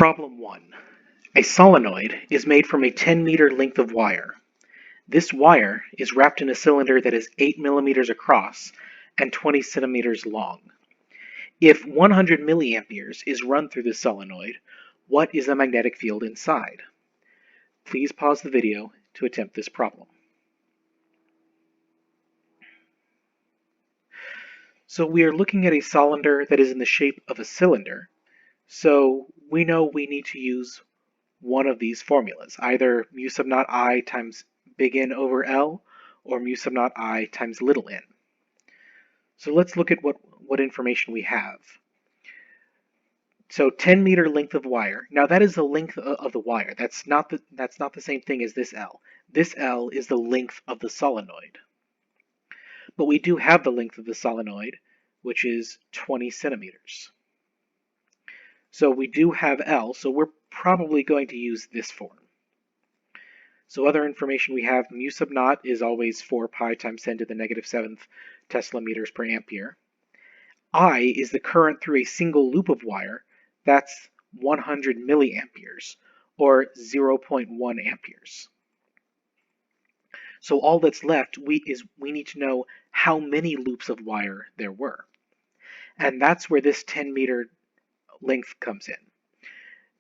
Problem 1. A solenoid is made from a 10-meter length of wire. This wire is wrapped in a cylinder that is 8 millimeters across and 20 centimeters long. If 100 milliamperes is run through the solenoid, what is the magnetic field inside? Please pause the video to attempt this problem. So we are looking at a cylinder that is in the shape of a cylinder, so we know we need to use one of these formulas, either mu sub naught I times big N over L or mu sub naught I times little n. So let's look at what information we have. So 10-meter length of wire. Now that is the length of the wire. That's not the same thing as this L. This L is the length of the solenoid. But we do have the length of the solenoid, which is 20 centimeters. So we do have L, so we're probably going to use this form. So other information we have, mu sub naught is always 4 pi times 10 to the negative 7th Tesla meters per ampere. I is the current through a single loop of wire. That's 100 milliamperes, or 0.1 amperes. So all that's left is we need to know how many loops of wire there were. And that's where this 10-meter length comes in.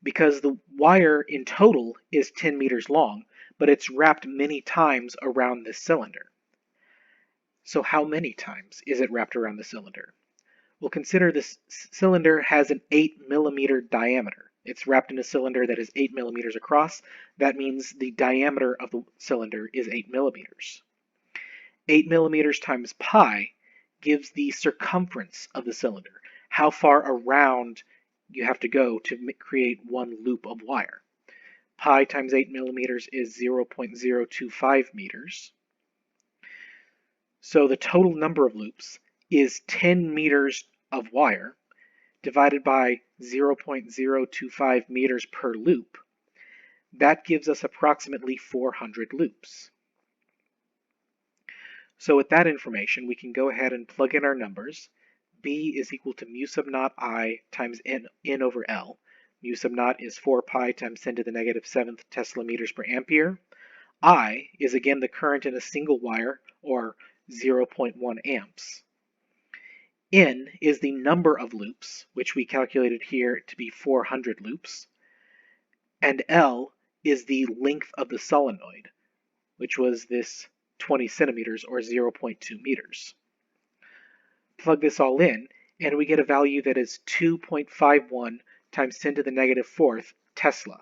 Because the wire in total is 10 meters long, but it's wrapped many times around this cylinder. So how many times is it wrapped around the cylinder? Well, consider this cylinder has an 8 millimeter diameter. It's wrapped in a cylinder that is 8 millimeters across. That means the diameter of the cylinder is 8 millimeters. 8 millimeters times pi gives the circumference of the cylinder, how far around you have to go to create one loop of wire. Pi times 8 millimeters is 0.025 meters. So the total number of loops is 10 meters of wire divided by 0.025 meters per loop. That gives us approximately 400 loops. So with that information, we can go ahead and plug in our numbers. B is equal to mu sub naught I times N over L. Mu sub naught is 4 pi times 10 to the negative 7th Tesla meters per ampere. I is again the current in a single wire, or 0.1 amps. N is the number of loops, which we calculated here to be 400 loops. And L is the length of the solenoid, which was this 20 centimeters or 0.2 meters. Plug this all in, and we get a value that is 2.51 times 10 to the negative 4th Tesla,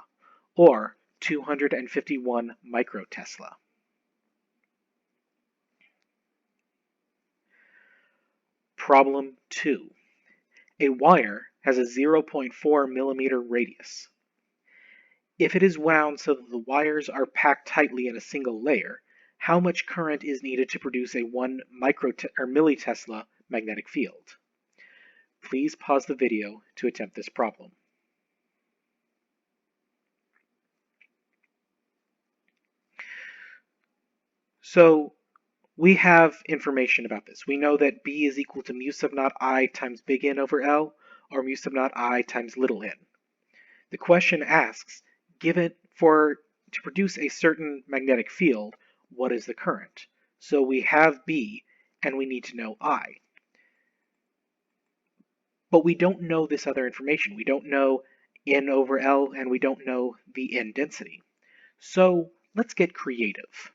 or 251 microtesla. Problem 2. A wire has a 0.4 millimeter radius. If it is wound so that the wires are packed tightly in a single layer, how much current is needed to produce a 1 millitesla magnetic field? Please pause the video to attempt this problem. So we have information about this. We know that B is equal to mu sub naught I times big N over L, or mu sub naught I times little n. The question asks, given to produce a certain magnetic field, what is the current? So we have B, and we need to know I. But we don't know this other information. We don't know N over L, and we don't know the N density. So let's get creative.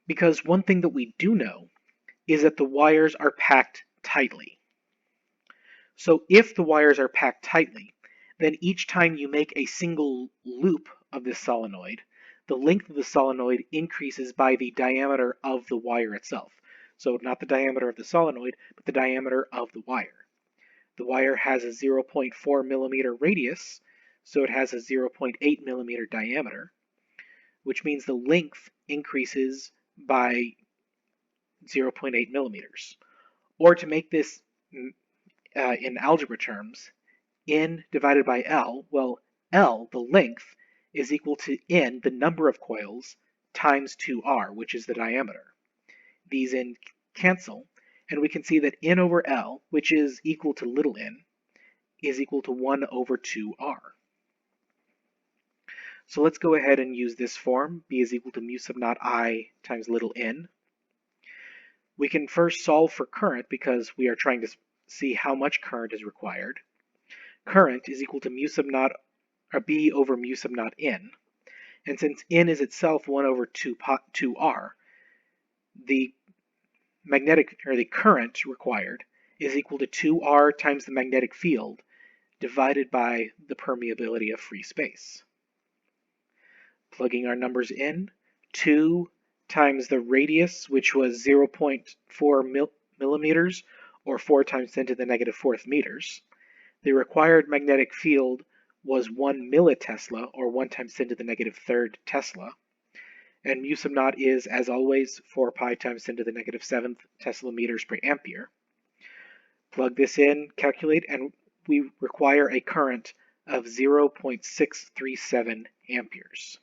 Because one thing that we do know is that the wires are packed tightly. So if the wires are packed tightly, then each time you make a single loop of this solenoid, the length of the solenoid increases by the diameter of the wire itself. So not the diameter of the solenoid, but the diameter of the wire. The wire has a 0.4 millimeter radius, so it has a 0.8 millimeter diameter, which means the length increases by 0.8 millimeters. Or to make this in algebra terms, N divided by L, well, L, the length, is equal to N, the number of coils, times 2R, which is the diameter. These N cancel, and we can see that N over L, which is equal to little n, is equal to 1 over 2r. So let's go ahead and use this form, B is equal to mu sub naught I times little n. We can first solve for current because we are trying to see how much current is required. Current is equal to mu sub naught, or B over mu sub naught n. And since n is itself 1 over 2r, the current required is equal to 2r times the magnetic field divided by the permeability of free space. Plugging our numbers in, 2 times the radius, which was 0.4 millimeters, or 4 times 10 to the negative fourth meters. The required magnetic field was 1 millitesla, or 1 times 10 to the negative third Tesla. And mu sub naught is, as always, 4 pi times 10 to the negative 7th Tesla meters per ampere. Plug this in, calculate, and we require a current of 0.637 amperes.